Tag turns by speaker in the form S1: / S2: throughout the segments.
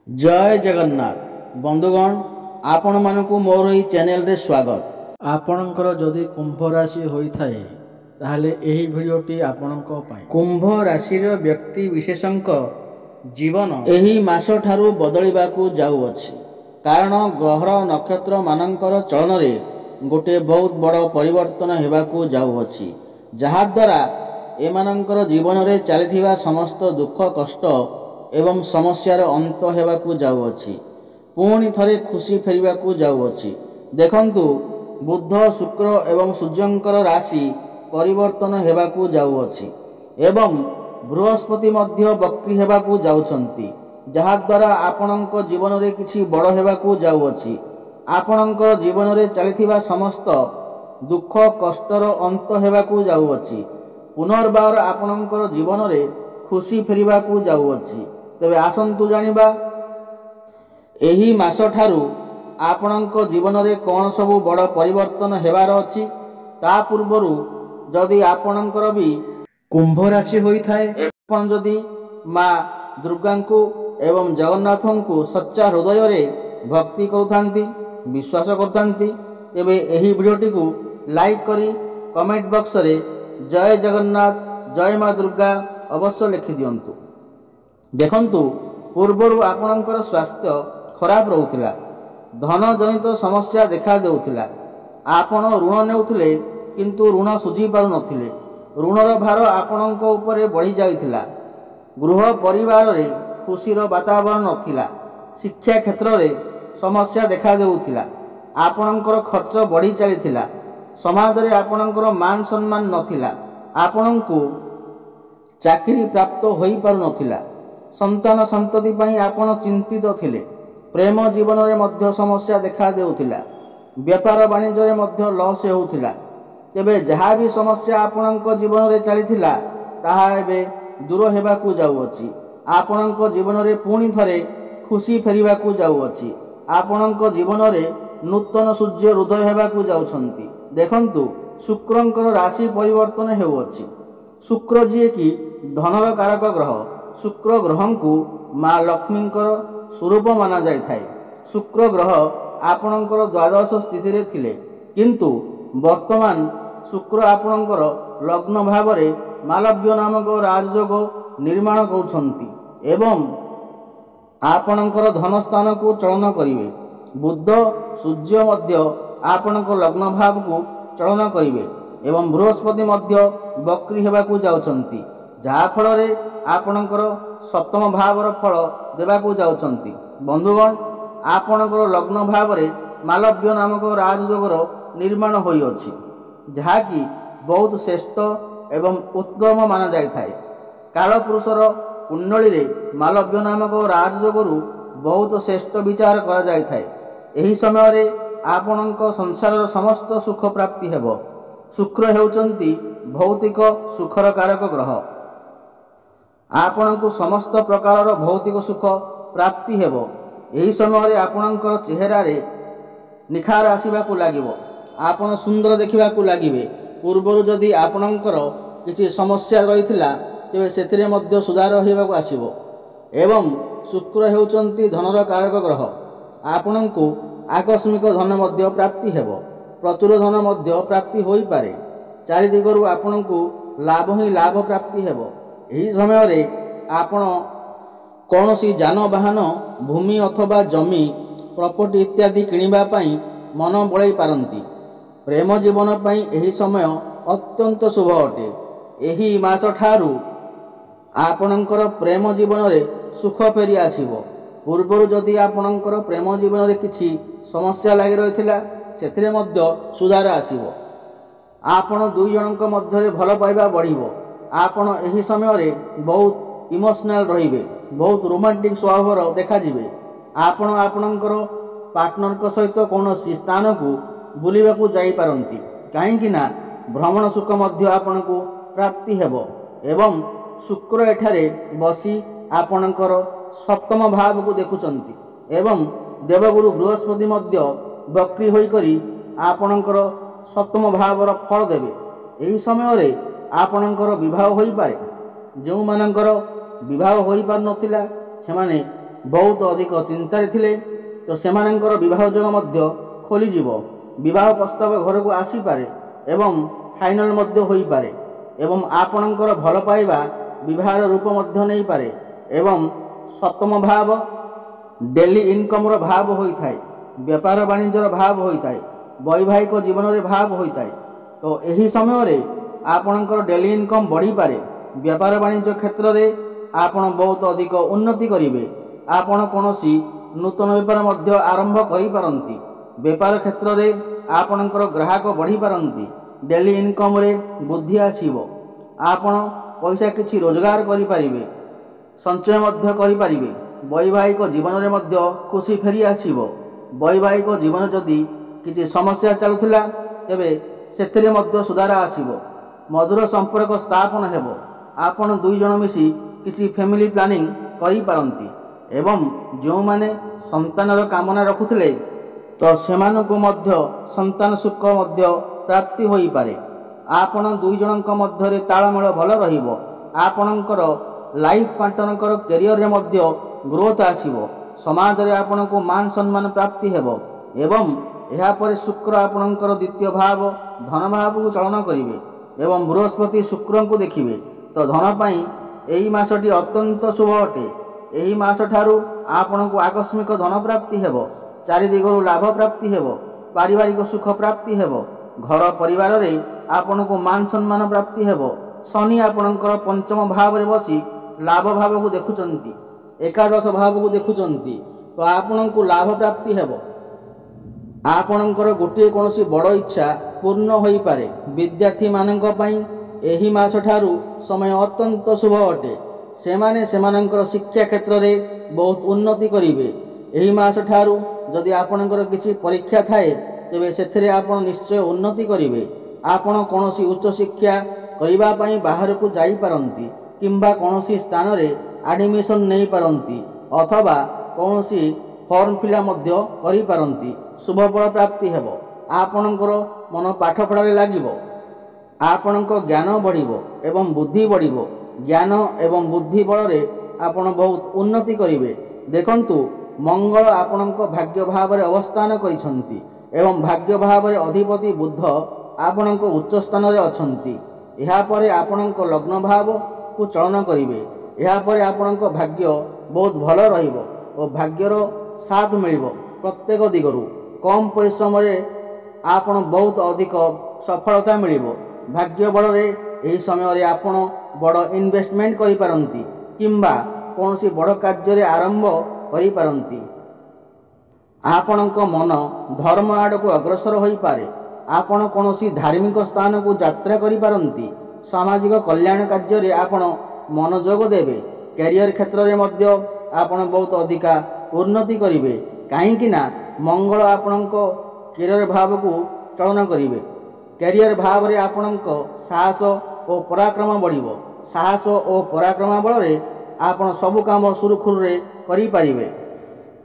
S1: जय जगन्नाथ बंधुगण आपण मानकु मोर ही चैनल रे स्वागत।
S2: आपणकर जदि कुंभ राशि होइथाए ताहले एही भिडियोटी आपणको पाई।
S1: कुंभ राशि रो व्यक्ति विशेषंक जीवन एही मास ठारू बदलिबाकू जाउअछि, कारण ग्रह नक्षत्र मानकर चलन रे गोटे बहुत बड़ परिवर्तन हेबाकू जाउअछि, जहा द्वारा एमानंकर जीवन रे चलिथिबा समस्त दुख कष्ट एवं समस्यार अंत हेबाकू जाउअछि। पुणी थरे खुशी फेरिबाकू जाउअछि। देखंतु बुध शुक्र एवं सूर्यंकर राशि परिवर्तन हेबाकू जाउअछि एवं बृहस्पति मध्य वक्री हेबाकू जाउछंती, जहा द्वारा आपणक जीवन रे किछि बड़ हेबाकू जाउअछि। आपणक जीवन रे चलिथिबा समस्त दुख कष्टर अंत हेबाकू जाउअछि। पुनर्बार आपणकर जीवन रे खुशी फेरिबाकू जाउअछि। तेबे आसंतु जानिबा एही मास ठारू आपणक जीवन रे कौन सबु बड़ परिवर्तन हेबार अछि। ता पूर्वरु जदि आपणकर भी कुंभ राशि होइथाए, आपण जदि माँ दुर्गांकु एवं जगन्नाथंकु सच्चा हृदय रे भक्ति करुथांती, विश्वास करथांती, तेबे एही वीडियोटी को लाइक करी कमेंट बॉक्स रे जय जगन्नाथ जय माँ दुर्गा अवश्य लिखि दियंतु। देखंतु पूर्वरु आपणकर स्वास्थ्य खराब रहुथिला, धन जनित समस्या देखा देउथिला, आपण ऋण नेउथिले किंतु ऋण सुझी पारु नथिले, ऋणर भार आपणक उपरे बढ़ी जाइथिला, गृह परिवार रे खुशीर वातावरण नथिला, शिक्षा क्षेत्र रे समस्या देखा देउथिला, आपणकर खर्च बढ़ी चलिथिला, समाज रे आपणकर मान सम्मान नथिला, आपणकु चाकरी प्राप्त होई पारु नथिला, संतान संतति पई आपण चिंतित थिले, प्रेम जीवन रे मध्य समस्या देखा देउथिला, व्यापार वाणिज्य रे मध्य लॉस हेउथिला। तेबे जहा भी समस्या आपणक जीवन रे चलिथिला ताहा एबे दूर हेबाकू जाउअछि। आपणक जीवन रे पुणी थरे खुशी फेरिबाकू जाउअछि। आपणक जीवन रे नूतन सूर्य हृदय हेबाकू जाउछंती। देखंतु शुक्रंकर राशि परिवर्तन हेउअछि। शुक्र जी कि धनर कारक ग्रह, शुक्र ग्रह को माँ लक्ष्मींकर स्वरूप माना जाय थाए। शुक्र ग्रह आपणकर द्वादश स्थिति रे थिले, किंतु वर्तमान शुक्र आपणकर लग्न भाव रे मालव्य नामक राजयोग निर्माण करुछंती एवं आपणकर धन स्थान को चलन करिवे। बुध सूर्य मध्य आपणक लग्न भाव को चलन करिवे एवं बृहस्पति मध्य वक्री हेबाकू जाउछंती, जहा फल रे आपणकर सप्तम भावर फल देबाकू जाउछंती। बंधुगण आपणकर लग्न भाव रे मालव्य नामक राजयोगर निर्माण होई अछि, जहा कि बहुत श्रेष्ठ एवं उत्तम माना जाय थाए। कालपुरुषर कुंडली रे मालव्य नामक राजयोगरु बहुत श्रेष्ठ विचार करा जाय थाए। एही समय रे आपणक संसारर समस्त सुख प्राप्ति हेबो। शुक्र हेउचंती भौतिक सुखर कारक ग्रह। आपणकु समस्त प्रकार भौतिक सुख प्राप्ति हेबो। एही समय रे आपणकर चेहरा रे निखार आसीबाकू लागिबो, आपण सुंदर देखिबाकू लागिबे। पूर्वरु जदि आपणकर किछि समस्या रहिथिला तेबे सेथिरे मध्य सुधार हेबाकू आसीबो एवं शुक्र हेउचंती धनर कारक ग्रह। आपणकु आकस्मिक धन मध्य प्राप्ति हेबो, प्रचुर धन मध्य प्राप्ति होई पारे। चारि दिगरु आपणकु लाभ ही लाभ प्राप्ति हेबो। एही समय रे आपण कौनसी जानवाहन भूमि अथवा जमी प्रॉपर्टी इत्यादि किनिबा पई मन बळाई पारंती। प्रेम जीवन पई एही समय अत्यंत शुभ अटे। एही मास ठारू आपणकर प्रेम जीवन रे सुख फेरी आसीबो। पूर्वरु जदि आपणकर प्रेम जीवन रे किछि समस्या लागि रहिथिला सेथिरे मध्य सुधार आसीबो। आपण दुई जनक मध्य रे भल पाइबा बढ़िबो। आपण एही समय रे बहुत इमोशनल रहिबे, बहुत रोमांटिक स्वभावर देखा जिवे। आपण आपणकर पार्टनर को सहित कौनसी स्थान को बुलिबाकू जाई पारंती, काहेकि ना भ्रमण सुख मध्य आपणकू प्राप्ति हेबो एवं शुक्र एठारे बसी आपणकर सप्तम भाव को देखुचंती एवं देवगुरु बृहस्पति मध्य वक्री होई करी आपणकर सप्तम भावर फल देवे। एही समय रे आपणकर विवाह होई पारे। जो मानकर विवाह होई पार नथिला सेमाने ବହୁତ ଅଧିକ ଚିନ୍ତାରେ ଥିଲେ ତ ସେମାନଙ୍କର ବିବାହ ଯୋଗ ମଧ୍ୟ ଖୋଲିଯିବ। ବିବାହ ପ୍ରସ୍ତାବ ଘରକୁ ଆସିପାରେ ଏବଂ ଫାଇନାଲ ମଧ୍ୟ ହୋଇପାରେ ଏବଂ ଆପଣଙ୍କର ଭଲ ପାଇବା ବିବାହର ରୂପ ମଧ୍ୟ ନେଇପାରେ। ଏବଂ ସପ୍ତମ ଭାବ ଡେଲି ଇନକମର ଭାବ ହୋଇଥାଏ, ବେପାର ବାଣିଜ୍ୟର ଭାବ ହୋଇଥାଏ, ବୈବାହିକ ଜୀବନରେ ଭାବ ହୋଇଥାଏ। ତ ଏହି ସମୟରେ ଆପଣଙ୍କର ଡେଲି ଇନକମ୍ ବଢ଼ିପାରେ। ବେପାର ବାଣିଜ୍ୟ କ୍ଷେତ୍ରରେ ଆପଣ ବହୁତ ଅଧିକ ଉନ୍ନତି କରିବେ। ଆପଣ କୌଣସି ନୂତନ ବେପାର ମଧ୍ୟ ଆରମ୍ଭ କରିପାରନ୍ତି। ବେପାର କ୍ଷେତ୍ରରେ ଆପଣଙ୍କର ଗ୍ରାହକ ବଢ଼ିପାରନ୍ତି। ଡେଲି ଇନକମ୍ରେ ବୃଦ୍ଧି ଆସିବ। ଆପଣ ପଇସା କିଛି ରୋଜଗାର କରିପାରିବେ, ସଞ୍ଚୟ ମଧ୍ୟ କରିପାରିବେ। ବୈବାହିକ ଜୀବନରେ ମଧ୍ୟ ଖୁସି ଫେରି ଆସିବ। ବୈବାହିକ ଜୀବନ ଯଦି କିଛି ସମସ୍ୟା ଚାଲୁଥିଲା ତେବେ ସେଥିରେ ମଧ୍ୟ ସୁଧାର ଆସିବ। ମଧୁର ସମ୍ପର୍କ ସ୍ଥାପନ ହେବ। ଆପଣ ଦୁଇ ଜଣ ମିଶି କିଛି ଫ୍ୟାମିଲି ପ୍ଲାନିଂ କରିପାରନ୍ତି ଏବଂ ଯେଉଁମାନେ ସନ୍ତାନର କାମନା ରଖୁଥିଲେ ତ ସେମାନଙ୍କୁ ମଧ୍ୟ ସନ୍ତାନ ସୁଖ ମଧ୍ୟ ପ୍ରାପ୍ତି ହୋଇପାରେ। ଆପଣ ଦୁଇ ଜଣଙ୍କ ମଧ୍ୟରେ ତାଳମେଳ ଭଲ ରହିବ। ଆପଣଙ୍କର ଲାଇଫ୍ ପାର୍ଟନରଙ୍କର କ୍ୟାରିୟରରେ ମଧ୍ୟ ଗ୍ରୋଥ ଆସିବ। ସମାଜରେ ଆପଣଙ୍କୁ ମାନ ସମ୍ମାନ ପ୍ରାପ୍ତି ହେବ ଏବଂ ଏହାପରେ ଶୁକ୍ର ଆପଣଙ୍କର ଦ୍ୱିତୀୟ ଭାବ ଧନ ଭାବକୁ ଚଳନ କରିବେ ଏବଂ ବୃହସ୍ପତି ଶୁକ୍ରଙ୍କୁ ଦେଖିବେ। ତ ଧନ ପାଇଁ ଏହି ମାସଟି ଅତ୍ୟନ୍ତ ଶୁଭ ଅଟେ। ଏହି ମାସଠାରୁ ଆପଣଙ୍କୁ ଆକସ୍ମିକ ଧନ ପ୍ରାପ୍ତି ହେବ। ଚାରିଦିଗରୁ ଲାଭ ପ୍ରାପ୍ତି ହେବ। ପାରିବାରିକ ସୁଖ ପ୍ରାପ୍ତି ହେବ। ଘର ପରିବାରରେ ଆପଣଙ୍କୁ ମାନ ସମ୍ମାନ ପ୍ରାପ୍ତି ହେବ। ଶନି ଆପଣଙ୍କର ପଞ୍ଚମ ଭାବରେ ବସି ଲାଭ ଭାବକୁ ଦେଖୁଛନ୍ତି, ଏକାଦଶ ଭାବକୁ ଦେଖୁଛନ୍ତି। ତ ଆପଣଙ୍କୁ ଲାଭ ପ୍ରାପ୍ତି ହେବ। ଆପଣଙ୍କର ଗୋଟିଏ କୌଣସି ବଡ଼ ଇଚ୍ଛା ପୂର୍ଣ୍ଣ ହୋଇପାରେ। ବିଦ୍ୟାର୍ଥୀମାନଙ୍କ ପାଇଁ ଏହି ମାସଠାରୁ ସମୟ ଅତ୍ୟନ୍ତ ଶୁଭ ଅଟେ। ସେମାନେ ସେମାନଙ୍କର ଶିକ୍ଷା କ୍ଷେତ୍ରରେ ବହୁତ ଉନ୍ନତି କରିବେ। ଏହି ମାସଠାରୁ ଯଦି ଆପଣଙ୍କର କିଛି ପରୀକ୍ଷା ଥାଏ ତେବେ ସେଥିରେ ଆପଣ ନିଶ୍ଚୟ ଉନ୍ନତି କରିବେ। ଆପଣ କୌଣସି ଉଚ୍ଚଶିକ୍ଷା କରିବା ପାଇଁ ବାହାରକୁ ଯାଇପାରନ୍ତି କିମ୍ବା କୌଣସି ସ୍ଥାନରେ ଆଡ଼ମିସନ୍ ନେଇପାରନ୍ତି ଅଥବା କୌଣସି ଫର୍ମ ଫିଲ୍ଅପ୍ ମଧ୍ୟ କରିପାରନ୍ତି। ଶୁଭଫଳ ପ୍ରାପ୍ତି ହେବ। ଆପଣଙ୍କର ମନ ପାଠପଢ଼ାରେ ଲାଗିବ। ଆପଣଙ୍କ ଜ୍ଞାନ ବଢ଼ିବ ଏବଂ ବୁଦ୍ଧି ବଢ଼ିବ। ଜ୍ଞାନ ଏବଂ ବୁଦ୍ଧି ବଳରେ ଆପଣ ବହୁତ ଉନ୍ନତି କରିବେ। ଦେଖନ୍ତୁ, ମଙ୍ଗଳ ଆପଣଙ୍କ ଭାଗ୍ୟ ଭାବରେ ଅବସ୍ଥାନ କରିଛନ୍ତି ଏବଂ ଭାଗ୍ୟ ଭାବରେ ଅଧିପତି ବୁଧ ଆପଣଙ୍କ ଉଚ୍ଚ ସ୍ଥାନରେ ଅଛନ୍ତି। ଏହାପରେ ଆପଣଙ୍କ ଲଗ୍ନ ଭାବକୁ ଚଳନ କରିବେ। ଏହାପରେ ଆପଣଙ୍କ ଭାଗ୍ୟ ବହୁତ ଭଲ ରହିବ ଓ ଭାଗ୍ୟର ସାଥ ମିଳିବ ପ୍ରତ୍ୟେକ ଦିଗରୁ। କମ୍ ପରିଶ୍ରମରେ ଆପଣ ବହୁତ ଅଧିକ ସଫଳତା ମିଳିବ। ଭାଗ୍ୟ ବଳରେ ଏହି ସମୟରେ ଆପଣ ବଡ଼ ଇନଭେଷ୍ଟମେଣ୍ଟ କରିପାରନ୍ତି କିମ୍ବା କୌଣସି ବଡ଼ କାର୍ଯ୍ୟରେ ଆରମ୍ଭ କରିପାରନ୍ତି। ଆପଣଙ୍କ ମନ ଧର୍ମ ଆଡ଼କୁ ଅଗ୍ରସର ହୋଇପାରେ। ଆପଣ କୌଣସି ଧାର୍ମିକ ସ୍ଥାନକୁ ଯାତ୍ରା କରିପାରନ୍ତି। ସାମାଜିକ କଲ୍ୟାଣ କାର୍ଯ୍ୟରେ ଆପଣ ମନୋଯୋଗ ଦେବେ। କ୍ୟାରିୟର କ୍ଷେତ୍ରରେ ମଧ୍ୟ ଆପଣ ବହୁତ ଅଧିକା ଉନ୍ନତି କରିବେ, କାହିଁକି ନା ମଙ୍ଗଳ ଆପଣଙ୍କ କ୍ୟାରିୟର ଭାବକୁ ଚଳନ କରିବେ। କ୍ୟାରିୟର ଭାବରେ ଆପଣଙ୍କ ସାହସ ଓ ପରାକ୍ରମ ବଢ଼ିବ। ସାହସ ଓ ପରାକ୍ରମ ବଳରେ ଆପଣ ସବୁ କାମ ସୁରୁଖୁରୁରେ କରିପାରିବେ।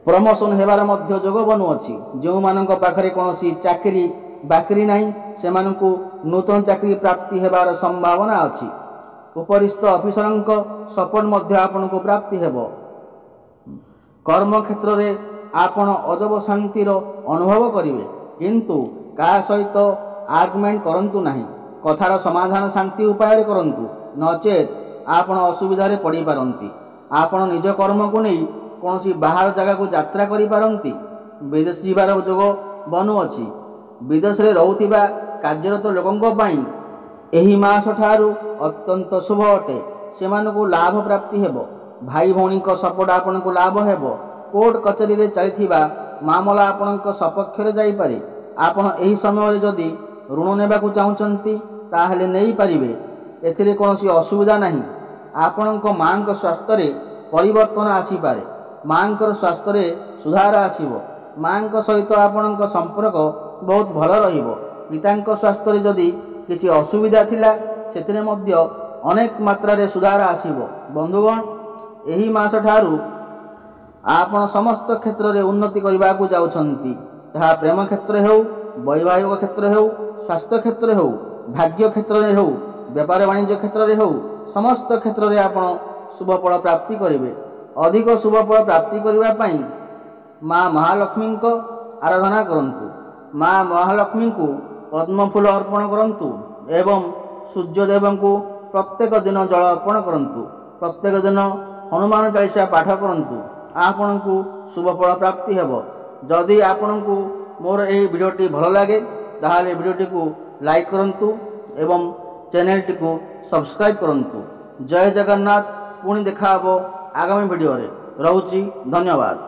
S1: ପ୍ରମୋସନ୍ ହେବାର ମଧ୍ୟ ଯୋଗ ବନୁଅଛି। ଯେଉଁମାନଙ୍କ ପାଖରେ କୌଣସି ଚାକିରି ବାକିରି ନାହିଁ ସେମାନଙ୍କୁ ନୂତନ ଚାକିରି ପ୍ରାପ୍ତି ହେବାର ସମ୍ଭାବନା ଅଛି। ଉପରିସ୍ଥ ଅଫିସରଙ୍କ ସପୋର୍ଟ ମଧ୍ୟ ଆପଣଙ୍କୁ ପ୍ରାପ୍ତି ହେବ। କର୍ମକ୍ଷେତ୍ରରେ ଆପଣ ଅଜବ ଶାନ୍ତିର ଅନୁଭବ କରିବେ, କିନ୍ତୁ କାହା ସହିତ ଆର୍ଗୁମେଣ୍ଟ କରନ୍ତୁ ନାହିଁ। କଥାର ସମାଧାନ ଶାନ୍ତି ଉପାୟରେ କରନ୍ତୁ, ନଚେତ୍ ଆପଣ ଅସୁବିଧାରେ ପଡ଼ିପାରନ୍ତି। ଆପଣ ନିଜ କର୍ମକୁ ନେଇ କୌଣସି ବାହାର ଜାଗାକୁ ଯାତ୍ରା କରିପାରନ୍ତି। ବିଦେଶ ଯିବାର ଯୋଗ ବନୁଅଛି। ବିଦେଶରେ ରହୁଥିବା କାର୍ଯ୍ୟରତ ଲୋକଙ୍କ ପାଇଁ ଏହି ମାସଠାରୁ ଅତ୍ୟନ୍ତ ଶୁଭ ଅଟେ। ସେମାନଙ୍କୁ ଲାଭ ପ୍ରାପ୍ତି ହେବ। ଭାଇ ଭଉଣୀଙ୍କ ସପୋର୍ଟ ଆପଣଙ୍କୁ ଲାଭ ହେବ। କୋର୍ଟ କଚେରୀରେ ଚାଲିଥିବା ମାମଲା ଆପଣଙ୍କ ସପକ୍ଷରେ ଯାଇପାରେ। ଆପଣ ଏହି ସମୟରେ ଯଦି ଋଣ ନେବାକୁ ଚାହୁଁଛନ୍ତି ତାହେଲେ ନେଇପାରିବେ। ଏଥିରେ କୌଣସି ଅସୁବିଧା ନାହିଁ। ଆପଣଙ୍କ ମାଙ୍କ ସ୍ୱାସ୍ଥ୍ୟରେ ପରିବର୍ତ୍ତନ ଆସିପାରେ। ମାଙ୍କର ସ୍ୱାସ୍ଥ୍ୟରେ ସୁଧାର ଆସିବ। ମାଙ୍କ ସହିତ ଆପଣଙ୍କ ସମ୍ପର୍କ ବହୁତ ଭଲ ରହିବ। ପିତାଙ୍କ ସ୍ୱାସ୍ଥ୍ୟରେ ଯଦି କିଛି ଅସୁବିଧା ଥିଲା ସେଥିରେ ମଧ୍ୟ ଅନେକ ମାତ୍ରାରେ ସୁଧାର ଆସିବ। ବନ୍ଧୁଗଣ, ଏହି ମାସଠାରୁ ଆପଣ ସମସ୍ତ କ୍ଷେତ୍ରରେ ଉନ୍ନତି କରିବାକୁ ଯାଉଛନ୍ତି। ତାହା ପ୍ରେମ କ୍ଷେତ୍ରରେ ହେଉ, ବୈବାହିକ କ୍ଷେତ୍ରରେ ହେଉ, ସ୍ୱାସ୍ଥ୍ୟ କ୍ଷେତ୍ରରେ ହେଉ, ଭାଗ୍ୟ କ୍ଷେତ୍ରରେ ହେଉ, ବେପାର ବାଣିଜ୍ୟ କ୍ଷେତ୍ରରେ ହେଉ, ସମସ୍ତ କ୍ଷେତ୍ରରେ ଆପଣ ଶୁଭଫଳ ପ୍ରାପ୍ତି କରିବେ। ଅଧିକ ଶୁଭଫଳ ପ୍ରାପ୍ତି କରିବା ପାଇଁ ମା ମହାଲକ୍ଷ୍ମୀଙ୍କ ଆରାଧନା କରନ୍ତୁ। ମା ମହାଲକ୍ଷ୍ମୀଙ୍କୁ ପଦ୍ମଫୁଲ ଅର୍ପଣ କରନ୍ତୁ ଏବଂ ସୂର୍ଯ୍ୟଦେବଙ୍କୁ ପ୍ରତ୍ୟେକ ଦିନ ଜଳ ଅର୍ପଣ କରନ୍ତୁ। ପ୍ରତ୍ୟେକ ଦିନ ହନୁମାନ ଚାଳିଶା ପାଠ କରନ୍ତୁ। ଆପଣଙ୍କୁ ଶୁଭଫଳ ପ୍ରାପ୍ତି ହେବ। ଯଦି ଆପଣଙ୍କୁ ମୋର ଏହି ଭିଡ଼ିଓଟି ଭଲ ଲାଗେ ତାହେଲେ ଭିଡ଼ିଓଟିକୁ ଲାଇକ୍ କରନ୍ତୁ ଏବଂ ଚ୍ୟାନେଲଟିକୁ ସବସ୍କ୍ରାଇବ୍ କରନ୍ତୁ। ଜୟ ଜଗନ୍ନାଥ। ପୁଣି ଦେଖା ହେବ ଆଗାମୀ ଭିଡ଼ିଓରେ। ରହୁଛି, ଧନ୍ୟବାଦ।